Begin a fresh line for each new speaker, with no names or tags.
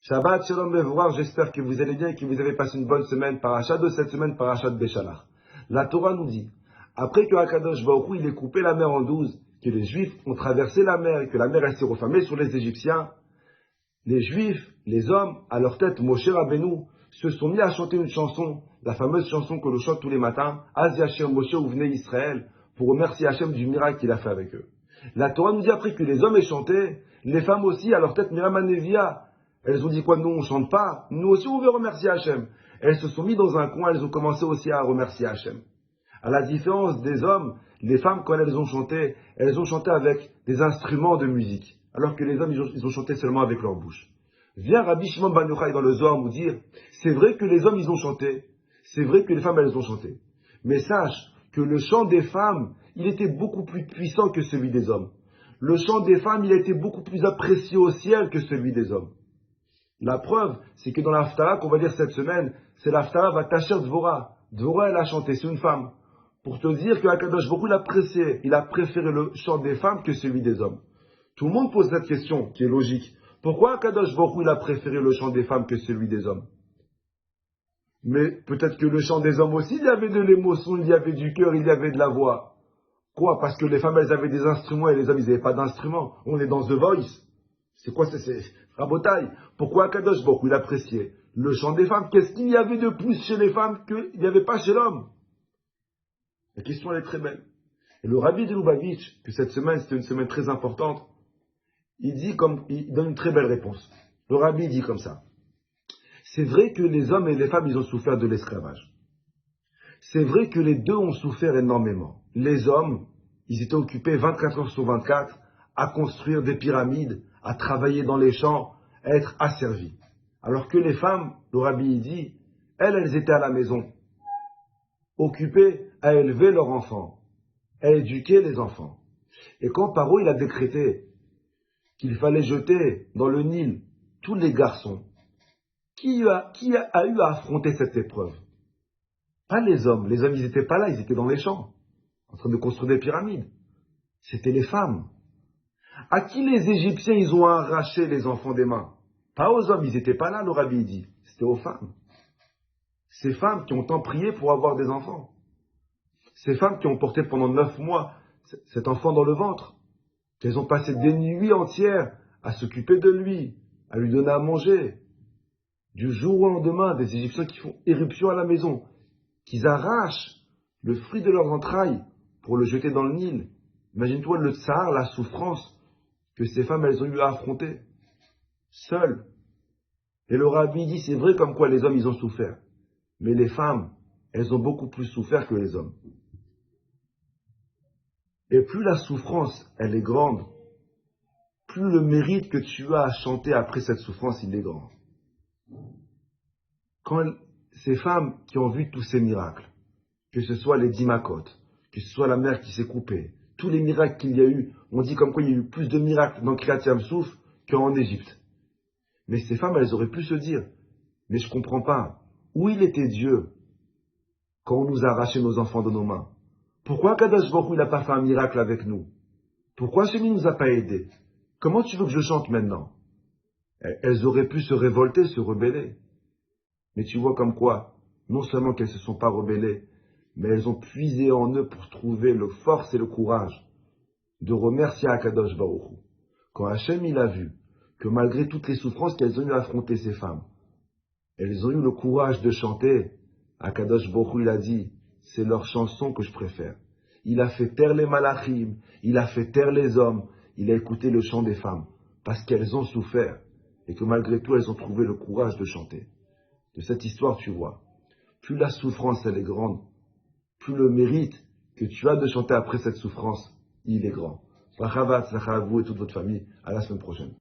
Shabbat Shalom Mevorach, j'espère que vous allez bien et que vous avez passé une bonne semaine, paracha de cette semaine, paracha de Béchalach. La Torah nous dit, après que Akadosh Baruch Hu, il ait coupé la mer en 12, que les Juifs ont traversé la mer et que la mer elle s'est refermée sur les Égyptiens, les Juifs, les hommes, à leur tête, Moshe Rabbeinu, se sont mis à chanter une chanson, la fameuse chanson que l'on chante tous les matins, Az Yasher Moshe Uvnei Israël, pour remercier Hachem du miracle qu'il a fait avec eux. La Torah nous dit après que les hommes aient chanté, les femmes aussi, à leur tête, Miriam Anevia, elles ont dit quoi? Nous on chante pas, nous aussi on veut remercier Hachem. Elles se sont mis dans un coin, elles ont commencé aussi à remercier Hachem. À la différence des hommes, les femmes quand elles ont chanté avec des instruments de musique, alors que les hommes ils ont chanté seulement avec leur bouche. Vient Rabbi Shimon Bar Yochai dans le Zohar nous dire, c'est vrai que les hommes ils ont chanté, c'est vrai que les femmes elles ont chanté, mais sache que le chant des femmes, il était beaucoup plus puissant que celui des hommes. Le chant des femmes, il a été beaucoup plus apprécié au ciel que celui des hommes. La preuve, c'est que dans l'Haftara qu'on va lire cette semaine, c'est l'Haftara Vatashir Dvorah. Dvorah, elle a chanté, c'est une femme. Pour te dire que Akadosh Baruch Hu, il a préféré le chant des femmes que celui des hommes. Tout le monde pose cette question, qui est logique. Pourquoi Akadosh Baruch Hu, il a préféré le chant des femmes que celui des hommes? Mais peut-être que le chant des hommes aussi, il y avait de l'émotion, il y avait du cœur, il y avait de la voix. Quoi? Parce que les femmes, elles avaient des instruments et les hommes, ils n'avaient pas d'instruments. On est dans The Voice. C'est quoi? C'est Rabotai. Pourquoi Akadosh Baruch Hu, il appréciait le chant des femmes? Qu'est-ce qu'il y avait de plus chez les femmes qu'il n'y avait pas chez l'homme? La question, elle est très belle. Et le Rabbi de Lubavitch, que cette semaine, c'était une semaine très importante, il donne une très belle réponse. Le Rabbi dit comme ça. C'est vrai que les hommes et les femmes, ils ont souffert de l'esclavage. C'est vrai que les deux ont souffert énormément. Les hommes, ils étaient occupés 24 heures sur 24 à construire des pyramides, à travailler dans les champs, à être asservis. Alors que les femmes, le Rabbi dit, elles étaient à la maison, occupées à élever leurs enfants, à éduquer les enfants. Et quand Paro il a décrété qu'il fallait jeter dans le Nil tous les garçons, qui a eu à affronter cette épreuve? Pas les hommes. Les hommes, ils n'étaient pas là, ils étaient dans les champs, en train de construire des pyramides. C'était les femmes. À qui les Égyptiens, ils ont arraché les enfants des mains? Pas aux hommes, ils n'étaient pas là, le Rabbi dit. C'était aux femmes. Ces femmes qui ont tant prié pour avoir des enfants. Ces femmes qui ont porté pendant 9 mois cet enfant dans le ventre. Qu'elles ont passé des nuits entières à s'occuper de lui, à lui donner à manger. Du jour au lendemain, des Égyptiens qui font éruption à la maison, qu'ils arrachent le fruit de leurs entrailles pour le jeter dans le Nil. Imagine-toi le tsar, la souffrance que ces femmes, elles ont eu à affronter, seules. Et le Rabbi dit, c'est vrai comme quoi les hommes, ils ont souffert. Mais les femmes, elles ont beaucoup plus souffert que les hommes. Et plus la souffrance, elle est grande, plus le mérite que tu as à chanter après cette souffrance, il est grand. Quand ces femmes qui ont vu tous ces miracles, que ce soit les 10 Makot, que ce soit la mer qui s'est coupée, tous les miracles qu'il y a eu, on dit comme quoi il y a eu plus de miracles dans Kriyat Yam-Souf qu'en Égypte. Mais ces femmes, elles auraient pu se dire, mais je comprends pas, où il était Dieu quand on nous a arraché nos enfants de nos mains? Pourquoi Kadosh Baruch Hu, il n'a pas fait un miracle avec nous? Pourquoi celui ne nous a pas aidés? Comment tu veux que je chante maintenant? Elles auraient pu se révolter, se rebeller. Mais tu vois comme quoi, non seulement qu'elles ne se sont pas rebellées, mais elles ont puisé en eux pour trouver le force et le courage de remercier Akadosh Baruch Hu. Quand Hachem il a vu que malgré toutes les souffrances qu'elles ont eu à affronter ces femmes, elles ont eu le courage de chanter, Akadosh Baruch Hu il a dit, c'est leur chanson que je préfère. Il a fait taire les malachim, il a fait taire les hommes, il a écouté le chant des femmes, parce qu'elles ont souffert, et que malgré tout elles ont trouvé le courage de chanter. De cette histoire tu vois, plus la souffrance elle est grande, plus le mérite que tu as de chanter après cette souffrance, il est grand. Brachavat, à vous et toute votre famille. À la semaine prochaine.